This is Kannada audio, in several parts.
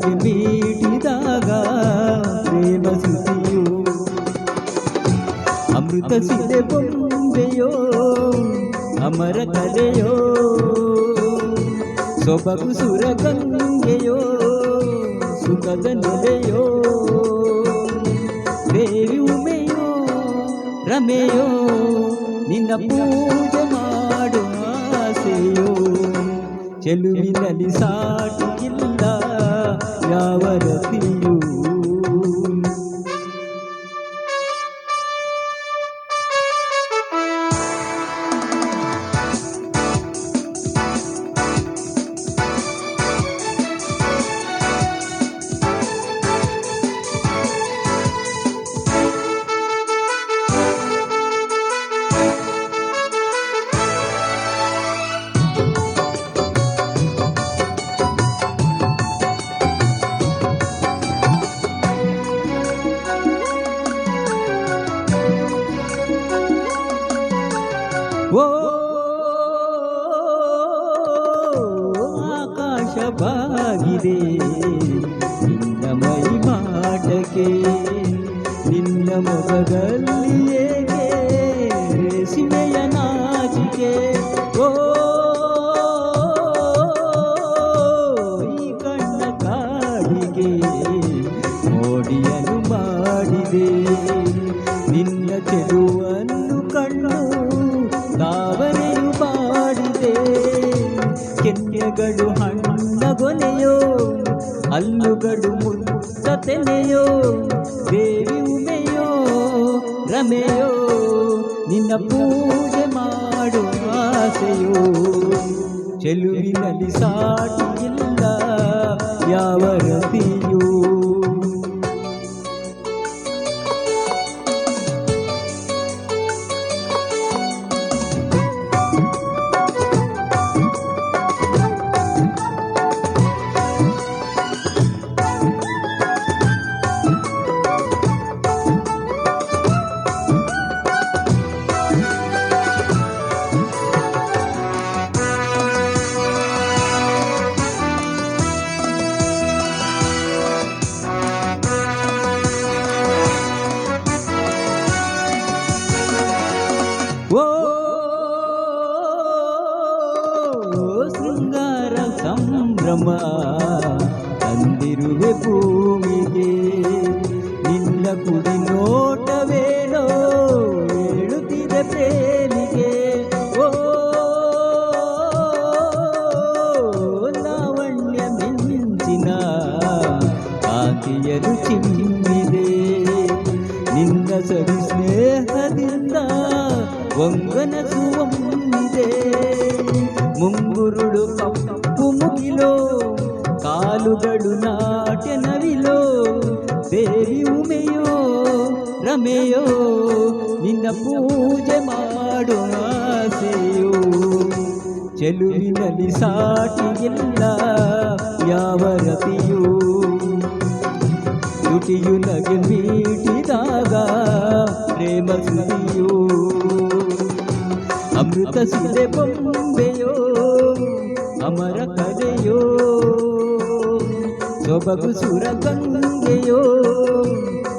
ನಗೆ ಮೀಟಿದಾಗ ಪ್ರೇಮ ಶ್ರುತಿಯು ಅಮೃತ ಸಿಲೆ ಬೊಂಬೆಯೋ ಅಮರ ಕಲೆಯೋ ಸೊಬಗು ಸುರಗಂಗೆಯೋ ಸುಖದ ನೆಲೆಯೋ ದೇವಿ ಉಮೆಯೋ ರಮೆಯೋ ನಿನ್ನ ಪೂಜೆ ಮಾಡುವ ಆಸೆಯೋ ಚೆಲುವಿನಲ್ಲಿ ಸಾಟಿಯಿಲ್ಲ ಯಾವ ರತಿಯೂ ಓ ಆಕಾಶ ಬಾಗಿದೆ ನಿನ್ನ ಮೈ ಮಾಟಕ್ಕೆ ನಿನ್ನ ಮೊಗದಲ್ಲಿ ಏಕೆ ರೇಸಿಮೆಯ ನಾಚಿಕೆ ಓ ಈ ಕಣ್ಣ ಕಾಡಿಗೆ ಮೋಡಿಯನ್ನು ಮಾಡಿದೆ ನಿನ್ನ ಚೆಲುವನ್ನು ಕಣ್ಣು ತಾವರೆಯು ಬಾಡಿದೆ ಕೆನ್ನೆಗಳು ಹಣ್ಣಗೊನೆಯೋ ಹಲ್ಲುಗಳು ಮುತ್ತತೆನೆಯೋ ದೇವಿ ಉಮೆಯೋ ರಮೆಯೋ ನಿನ್ನ ಪೂಜೆ ಮಾಡುವ ಆಸೆಯೋ ಚೆಲುವಿನಲ್ಲಿ ಸಾಟಿಯಿಲ್ಲ ಯಾವ ರತಿಯೋ ಓ ಶೃಂಗಾರ ಸಂಭ್ರಮ ತಂದಿರುವೆ ಭೂಮಿಗೆ ನಿನ್ನ ಕುಡಿ ನೋಟವೇನೋ ಹೇಳುತ್ತಿದೆ ಪ್ರೇಮಿಗೆ ಓ ಲಾವಣ್ಯ ಮಿಂಚಿನ ಕಾಂತಿಯರು ಚಿಮ್ಮಿದೆ ನಿನ್ನ ಸರಿ ಸ್ನೇಹದಿಂದ ಒಂಗನಸುವೊಮ್ಮಿದೆ ಮುಂಗುರುಳು ಕಪ್ಪು ಮುಗಿಲೋ ಕಾಲುಗಳು ನಾಟ್ಯ ನವಿಲೋ ದೇವಿ ಉಮೆಯೋ ರಮೆಯೋ ನಿನ್ನ ಪೂಜೆ ಮಾಡುವ ಆಸೆಯೋ ಚೆಲುವಿನಲ್ಲಿ ಸಾಟಿಯಿಲ್ಲ ಯಾವ ರತಿಯೋ ತುಟಿಯು ನಗೆ ಮೀಟಿದಾಗ ಪ್ರೇಮ ಶ್ರುತಿಯೋ ಅಮೃತ ಸಿಲೆ ಬೊಂಬೆಯೋ ಅಮರ ಕಲೆಯೋ ಸೊಬಗು ಸುರಗಂಗೆಯೋ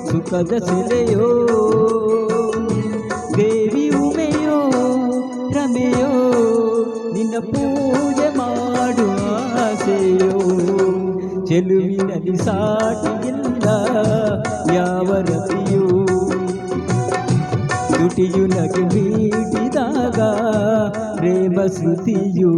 ಸುಖದ ಸೆಲೆಯೋ ದೇವಿ ಉಮೆಯೋ ರಮೆಯೋ ನಿನ್ನ ಪೂಜೆ ಮಾಡುವ ಆಸೆಯೋ ಚೆಲುವಿನಲ್ಲಿ ಸಾಟಿಯಿಲ್ಲ ಯಾವ ರತಿಯೋ ತುಟಿಯು ನಗೆ ಮೀಟಿದಾಗ ಪ್ರೇಮ ಶ್ರುತಿಯೂ